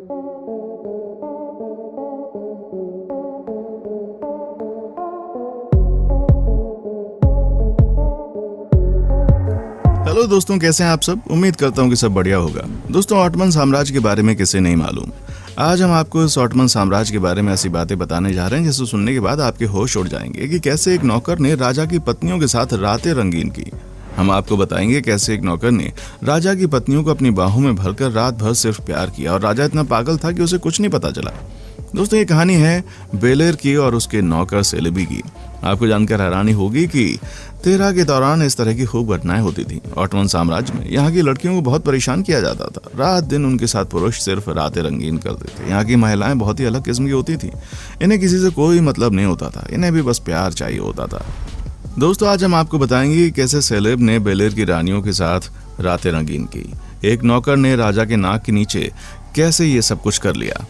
Hello दोस्तों, कैसे हैं आप सब। उम्मीद करता हूं कि सब बढ़िया होगा। दोस्तों, ऑटमन साम्राज्य के बारे में किसे नहीं मालूम। आज हम आपको इस ऑटमन साम्राज्य के बारे में ऐसी बातें बताने जा रहे हैं जिसे सुनने के बाद आपके होश उड़ जाएंगे कि कैसे एक नौकर ने राजा की पत्नियों के साथ रातें रंगीन की। हम आपको बताएंगे कैसे एक नौकर ने राजा की पत्नियों को अपनी बाहों में भरकर रात भर सिर्फ प्यार किया और राजा इतना पागल था कि उसे कुछ नहीं पता चला। दोस्तों, ये कहानी है बेलेर की और उसके नौकर सेलेबी की। आपको जानकर हैरानी होगी कि तेरह के दौरान इस तरह की खूब घटनाएं होती थी। ऑटमन साम्राज्य में यहाँ की लड़कियों को बहुत परेशान किया जाता था। रात दिन उनके साथ पुरुष सिर्फ रातें रंगीन करते थे। यहाँ की महिलाएं बहुत ही अलग किस्म की होती थी। इन्हें किसी से कोई मतलब नहीं होता था, इन्हें भी बस प्यार चाहिए होता था। दोस्तों, आज हम आपको बताएंगे कि कैसे सेलेब ने बेलेर की रानियों के साथ रातें रंगीन की। एक नौकर ने राजा के नाक के नीचे कैसे ये सब कुछ कर लिया।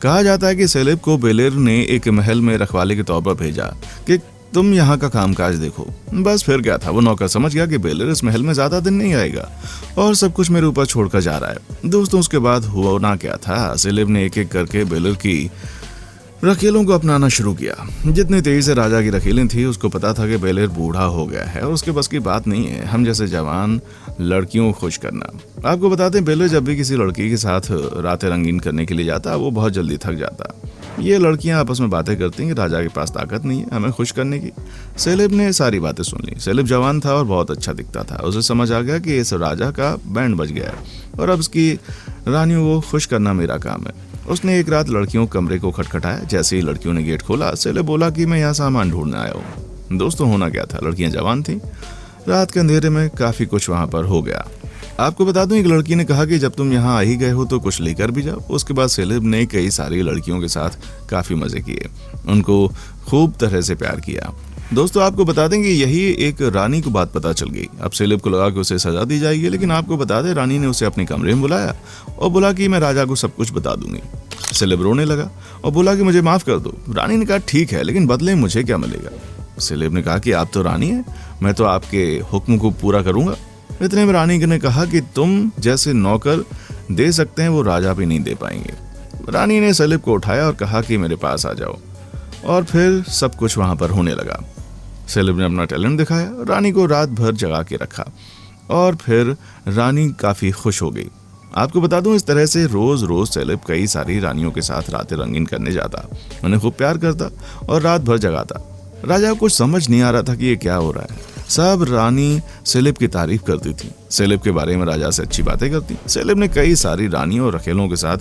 कहा जाता है कि सेलेब को बेलेर ने एक महल में रखवाले के तौर पर भेजा कि तुम यहाँ का कामकाज देखो। बस फिर क्या था, वो नौकर समझ गया कि बेलेर इस महल में ज्यादा दिन नहीं आएगा और सब कुछ मेरे ऊपर छोड़कर जा रहा है। दोस्तों, उसके बाद हुआ ना क्या था, सेलेब ने एक एक करके बेलेर की रखेलों को अपनाना शुरू किया। जितनी तेजी से राजा की रखेलें थी, उसको पता था कि बेलेर बूढ़ा हो गया है और उसके बस की बात नहीं है हम जैसे जवान लड़कियों को खुश करना। आपको बताते हैं, बेलेर जब भी किसी लड़की के साथ रातें रंगीन करने के लिए जाता, वो बहुत जल्दी थक जाता। ये लड़कियां आपस में बातें करती हैं कि राजा के पास ताकत नहीं है हमें खुश करने की। सेलेब ने सारी बातें सुन ली। सेलेब जवान था और बहुत अच्छा दिखता था। उसे समझ आ गया कि इस राजा का बैंड बज गया है और अब उसकी रानियों को खुश करना मेरा काम है। उसने एक रात लड़कियों कमरे को खटखटाया। जैसे ही लड़कियों ने गेट खोला, सेलेब बोला कि मैं यहाँ सामान ढूंढने आया हूँ। दोस्तों, होना क्या था, लड़कियां जवान थीं। रात के अंधेरे में काफी कुछ वहां पर हो गया। आपको बता दूं, एक लड़की ने कहा कि जब तुम यहाँ आ ही गए हो तो कुछ लेकर भी जाओ। उसके बाद सेलेब ने कई सारी लड़कियों के साथ काफी मजे किए, उनको खूब तरह से प्यार किया। दोस्तों, आपको बता दें कि यही एक रानी को बात पता चल गई। अब सेलेब को लगा कि उसे सजा दी जाएगी, लेकिन आपको बता दें, रानी ने उसे अपने कमरे में बुलाया और बोला कि मैं राजा को सब कुछ बता दूंगी। सेलेब रोने लगा और बोला कि मुझे माफ कर दो। रानी ने कहा ठीक है, लेकिन बदले मुझे क्या मिलेगा। सेलेब ने कहा कि आप तो रानी हैं, मैं तो आपके हुक्म को पूरा करूंगा। इतने में रानी ने कहा कि तुम जैसे नौकर दे सकते हैं वो राजा भी नहीं दे पाएंगे। रानी ने सेलेब को उठाया और कहा कि मेरे पास आ जाओ, और फिर सब कुछ वहां पर होने लगा। सेलेब ने अपना टैलेंट दिखाया, रानी को रात भर जगा के रखा और फिर रानी काफी खुश हो गई। आपको बता दूं, इस तरह से रोज रोज सेलेब कई सारी रानियों के साथ रातें रंगीन करने जाता, उन्हें खूब प्यार करता और रात भर जगाता। राजा को कुछ समझ नहीं आ रहा था कि ये क्या हो रहा है। सब रानी सेलेब की तारीफ करती थी, सेलेब के बारे में राजा से अच्छी बातें करती। सेलेब ने कई सारी रानियों और रखेलों के साथ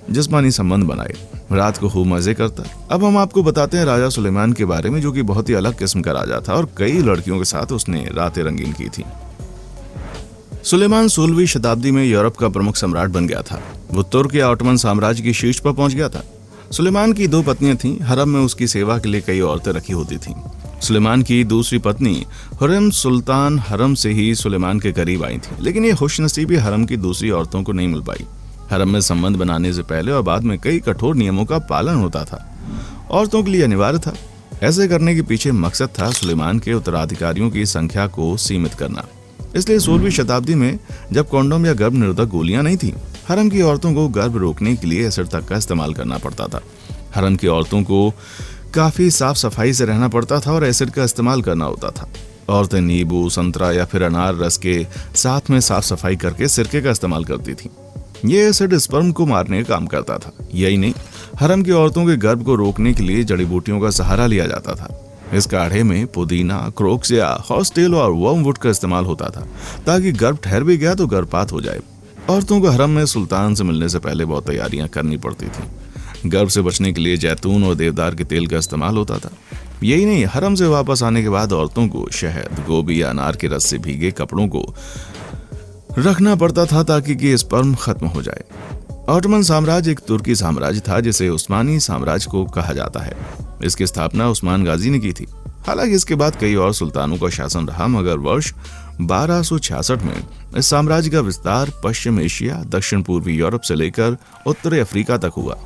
जिस्मानी संबंध बनाए, रात को खूब मजे करता। अब हम आपको बताते हैं राजा सुलेमान के बारे में, जो कि बहुत ही अलग किस्म का राजा था और कई लड़कियों के साथ उसने रातें रंगीन की थी। सुलेमान 16वीं शताब्दी में यूरोप का प्रमुख सम्राट बन गया था। वो तुर्क या ऑटमन साम्राज्य की शीर्ष पर पहुंच गया था। सुलेमान की 2 पत्नियां थीं। हरम में उसकी सेवा के लिए कई औरतें रखी होती थीं। सुलेमान की दूसरी पत्नी हुर्रम सुल्तान हरम से ही सुलेमान के करीब आई थी, लेकिन ये खुशनसीबी हरम की दूसरी औरतों को नहीं मिल पाई। हरम में संबंध बनाने से पहले और बाद में कई कठोर नियमों का पालन होता था। औरतों के लिए अनिवार्य था। ऐसे करने के पीछे मकसद था सुलेमान के उत्तराधिकारियों की संख्या को सीमित करना। इसलिए 16वीं शताब्दी में जब कॉन्डोम या गर्भ निरोधक गोलियां नहीं थी, हरम की औरतों को गर्भ रोकने के लिए एसिड तक का इस्तेमाल करना पड़ता था। हरम की औरतों को काफी साफ सफाई से रहना पड़ता था और एसिड का इस्तेमाल करना होता था। औरतें नींबू, संतरा या फिर अनार रस के साथ में साफ सफाई करके सिरके का इस्तेमाल करती थी। ये एसिड स्पर्म को मारने का काम करता था। यही नहीं, हरम की औरतों के गर्भ को रोकने के लिए जड़ी बूटियों का सहारा लिया जाता था। इस काढ़े में पुदीना, क्रोक्सिया, हॉर्सटेल और वर्मवुड का इस्तेमाल होता था, ताकि गर्भ ठहर भी गया तो गर्भपात हो जाए। औरतों को हरम में सुल्तान से मिलने से पहले बहुत तैयारियां करनी पड़ती थी। गर्भ से बचने के लिए जैतून और देवदार के तेल का इस्तेमाल होता था। यही नहीं, हरम से वापस आने के बाद औरतों को शहद, गोभी या अनार के रस से भीगे कपड़ों को रखना पड़ता था ताकि कि स्पर्म खत्म हो जाए। ऑटोमन साम्राज्य एक तुर्की साम्राज्य था जिसे उस्मानी साम्राज्य को कहा जाता है। इसकी स्थापना उस्मान गाजी ने की थी। हालांकि इसके बाद कई और सुल्तानों का शासन रहा, मगर वर्ष 1266 में इस साम्राज्य का विस्तार पश्चिम एशिया, दक्षिण पूर्वी यूरोप से लेकर उत्तरी अफ्रीका तक हुआ।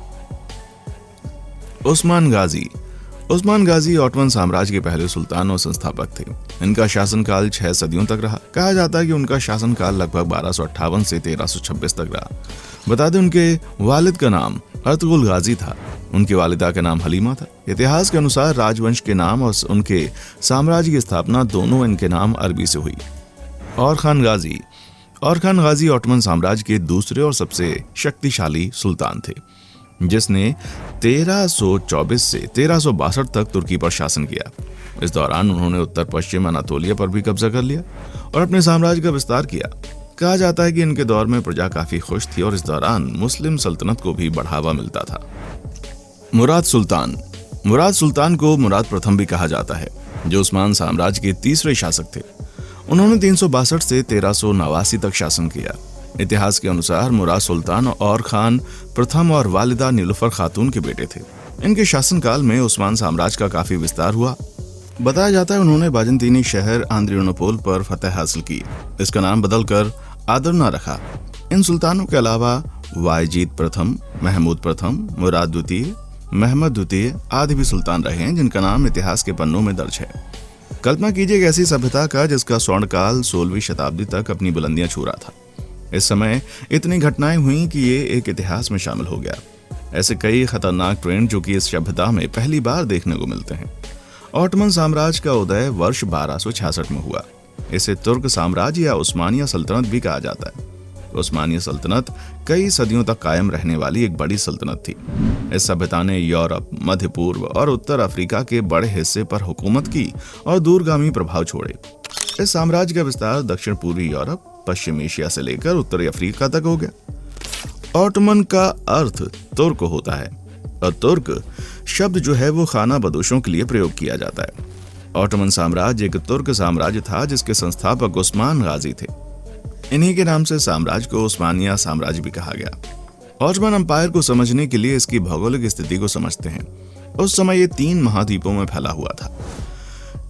उस्मान गाजी ऑटोमन साम्राज्य के पहले सुल्तान और संस्थापक थे। इनका शासनकाल 6 सदियों तक रहा। कहा जाता है कि उनका शासनकाल लगभग 1258 से 1326 तक रहा। बता दें उनके वालिद का नाम अर्तुगरुल गाजी था, उनकी वालिदा का नाम हलीमा था। इतिहास के अनुसार राजवंश के नाम और उनके साम्राज्य की स्थापना दोनों इनके नाम अरबी से हुई। और खान गाजी ऑटोमन साम्राज्य के दूसरे और सबसे शक्तिशाली सुल्तान थे, जिसने 1324 से 1362 तक तुर्की पर शासन किया। इस दौरान उन्होंने उत्तर पश्चिम अनातोलिया पर भी कब्जा कर लिया और अपने साम्राज्य का विस्तार किया। कहा जाता है कि इनके दौर में प्रजा काफी खुश थी और इस दौरान मुस्लिम सल्तनत को भी बढ़ावा मिलता था। मुराद सुल्तान को मुराद प्रथम भी कहा जाता है, जो उस्मान साम्राज्य के तीसरे शासक थे। उन्होंने 362 से 1389 तक शासन किया। इतिहास के अनुसार मुराद सुल्तान और खान प्रथम और वालिदा नीलुफर खातून के बेटे थे। इनके शासनकाल में उस्मान साम्राज्य का काफी विस्तार हुआ। बताया जाता है उन्होंने बाजंतीनी शहर आंद्रियोनोपोल पर फतह हासिल की। इसका नाम बदलकर आदरना रखा। इन सुल्तानों के अलावा वायजीद प्रथम, महमूद प्रथम, मुराद द्वितीय, महमद द्वितीय आदि भी सुल्तान रहे हैं, जिनका नाम इतिहास के पन्नों में दर्ज है। कल्पना कीजिए एक ऐसी सभ्यता का जिसका स्वर्णकाल 16वीं शताब्दी तक अपनी बुलंदियां छू रहा था। इस समय इतनी घटनाएं हुई कि ये एक इतिहास में शामिल हो गया। ऐसे कई खतरनाक ट्रेंड जो कि इस सभ्यता में पहली बार देखने को मिलते हैं। ऑटोमन साम्राज्य का उदय वर्ष 1266 में हुआ। इसे तुर्क साम्राज्य या उस्मानिया सल्तनत भी कहा जाता है। उस्मानिया सल्तनत कई सदियों तक कायम रहने वाली एक बड़ी सल्तनत थी। इस सभ्यता ने यूरोप, मध्य पूर्व और उत्तर अफ्रीका के बड़े हिस्से पर हुकूमत की और दूरगामी प्रभाव छोड़े। इस साम्राज्य का विस्तार दक्षिण पूर्वी यूरोप, पश्चिम एशिया से लेकर उत्तरी अफ्रीका तक हो गया। ऑटोमन का अर्थ तुर्क होता है और तुर्क शब्द जो है वो खाना बदोशों के लिए प्रयोग किया जाता है। ऑटोमन साम्राज्य एक तुर्क साम्राज्य था जिसके संस्थापक उस्मान गाजी थे। इन्हीं के नाम से साम्राज्य को उस्मानिया साम्राज्य भी कहा गया। ऑटोमन एम्पायर को समझने के लिए इसकी भौगोलिक स्थिति को समझते हैं। उस समय ये 3 महाद्वीपों में फैला हुआ था।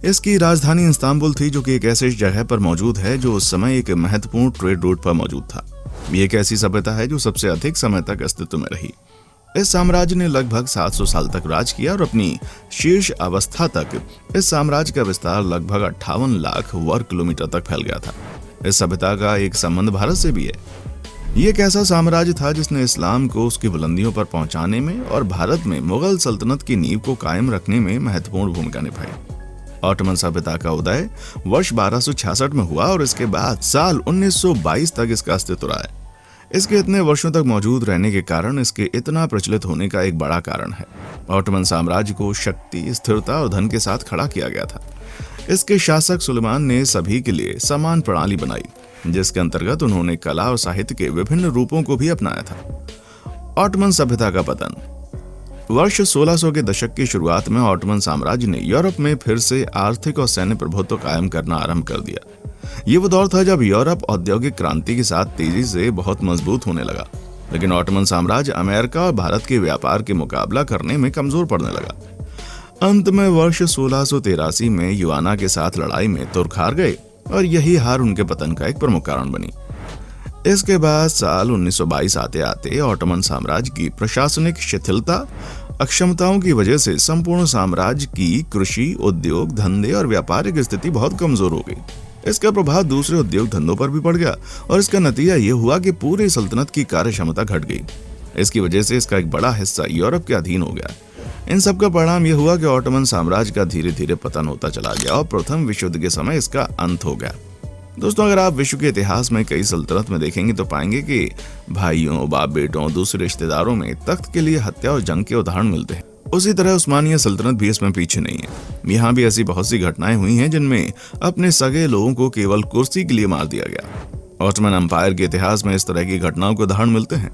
इसकी राजधानी इस्तांबुल थी, जो कि एक ऐसी जगह पर मौजूद है जो उस समय एक महत्वपूर्ण ट्रेड रूट पर मौजूद था। ये एक ऐसी सभ्यता है जो सबसे अधिक समय तक अस्तित्व में रही। इस साम्राज्य ने लगभग 700 साल तक राज किया और अपनी शीर्ष अवस्था तक इस साम्राज्य का विस्तार लगभग 58 लाख वर्ग किलोमीटर तक फैल गया था। इस सभ्यता का एक संबंध भारत से भी है। ये एक ऐसा साम्राज्य था जिसने इस्लाम को उसकी बुलंदियों पर पहुंचाने में और भारत में मुगल सल्तनत की नींव को कायम रखने में महत्वपूर्ण भूमिका निभाई। ऑटोमन सभ्यता का उदय वर्ष 1266 में हुआ और इसके बाद साल 1922 तक इसका अस्तित्व रहा है। इसके इतने वर्षों तक मौजूद रहने के कारण इसके इतना प्रचलित होने का एक बड़ा कारण है। ऑटोमन साम्राज्य को शक्ति, स्थिरता और धन के साथ खड़ा किया गया था। इसके शासक सुलेमान ने सभी के लिए समान प्रणाली बनाई, जिसके अंतर्गत उन्होंने कला और साहित्य के विभिन्न रूपों को भी अपनाया था। ऑटोमन सभ्यता का पतन वर्ष 1600 के दशक की शुरुआत में ऑटोमन साम्राज्य ने यूरोप में फिर से आर्थिक और सैन्य प्रभुत्व कायम करना आरंभ कर दिया। ये वो दौर था जब यूरोप औद्योगिक क्रांति के साथ तेजी से बहुत मजबूत होने लगा, लेकिन ऑटोमन साम्राज्य अमेरिका और भारत के व्यापार के मुकाबला करने में कमजोर पड़ने लगा। अंत में वर्ष 1683 में युआना के साथ लड़ाई में तुर्क हार गए और यही हार उनके पतन का एक प्रमुख कारण बनी। इसके बाद साल 1922 आते आते ऑटोमन साम्राज्य की प्रशासनिक शिथिलता, अक्षमताओं की वजह से संपूर्ण साम्राज्य की कृषि, उद्योग, धंधे और व्यापारिक स्थिति बहुत कमजोर हो गई। इसका प्रभाव दूसरे उद्योग धंधों पर भी पड़ गया और इसका नतीजा ये हुआ कि पूरी सल्तनत की कार्य क्षमता घट गई। इसकी वजह से इसका एक बड़ा हिस्सा यूरोप के अधीन हो गया। इन सब का परिणाम यह हुआ कि ऑटोमन साम्राज्य का धीरे धीरे पतन होता चला गया और प्रथम विश्व युद्ध के समय इसका अंत हो गया। दोस्तों, अगर आप विश्व के इतिहास में कई सल्तनत में देखेंगे तो पाएंगे कि भाइयों, बाप बेटों, दूसरे रिश्तेदारों में तख्त के लिए हत्या और जंग के उदाहरण मिलते हैं। उसी तरह उस्मानिया सल्तनत भी इसमें पीछे नहीं है। यहाँ भी ऐसी बहुत सी घटनाएं हुई हैं जिनमें अपने सगे लोगों को केवल कुर्सी के लिए मार दिया गया। ऑटोमन एम्पायर के इतिहास में इस तरह की घटनाओं के उदाहरण मिलते हैं।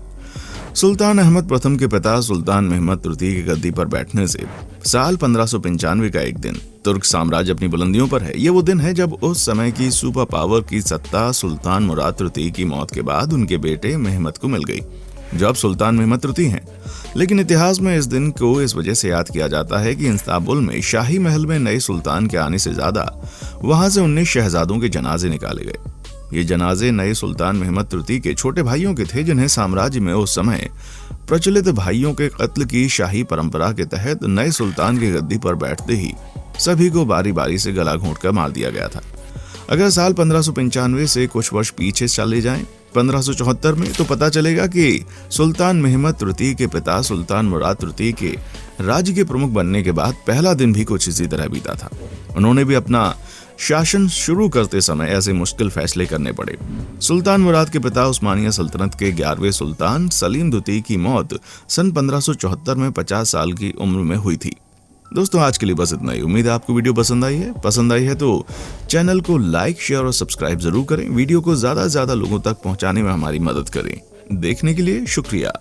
सुल्तान अहमद प्रथम के पिता सुल्तान महमद तृतीय की गद्दी पर बैठने से साल 1595 का एक दिन तुर्क साम्राज्य अपनी बुलंदियों पर है। ये वो दिन है जब उस समय की सुपर पावर की सत्ता सुल्तान मुराद तृतीय की मौत के बाद उनके बेटे महमद को मिल गई, जो अब सुल्तान महमद तृतीय हैं। लेकिन इतिहास में इस दिन को इस वजह से याद किया जाता है कि इस्तांबुल में शाही महल में नए सुल्तान के आने से ज्यादा वहां से 19 शहजादों के जनाजे निकाले गए। ये जनाजे नए सुल्तान महमद तृतीय के छोटे भाइयों के थे, जिन्हें साम्राज्य में उस समय प्रचलित भाइयों के कत्ल की शाही परंपरा के तहत नए सुल्तान की गद्दी पर बैठते ही सभी को बारी बारी से गला घोंट कर मार दिया गया था। अगर साल 1595 से कुछ वर्ष पीछे चले जाएं, 1574 में तो पता चलेगा कि सुल्तान महमद तृतीय के पिता सुल्तान मुराद तृतीय के राज्य के प्रमुख बनने के बाद पहला दिन भी कुछ इसी तरह बीता था। उन्होंने भी अपना शासन शुरू करते समय ऐसे मुश्किल फैसले करने पड़े। सुल्तान मुराद के पिता उस्मानिया सल्तनत के 11वें सुल्तान सलीम द्वितीय की मौत सन 1574 में 50 साल की उम्र में हुई थी। दोस्तों आज के लिए बस इतना ही। उम्मीद है आपको वीडियो पसंद आई है तो चैनल को लाइक, शेयर और सब्सक्राइब जरूर करें। वीडियो को ज्यादा से ज्यादा लोगों तक पहुंचाने में हमारी मदद करें। देखने के लिए शुक्रिया।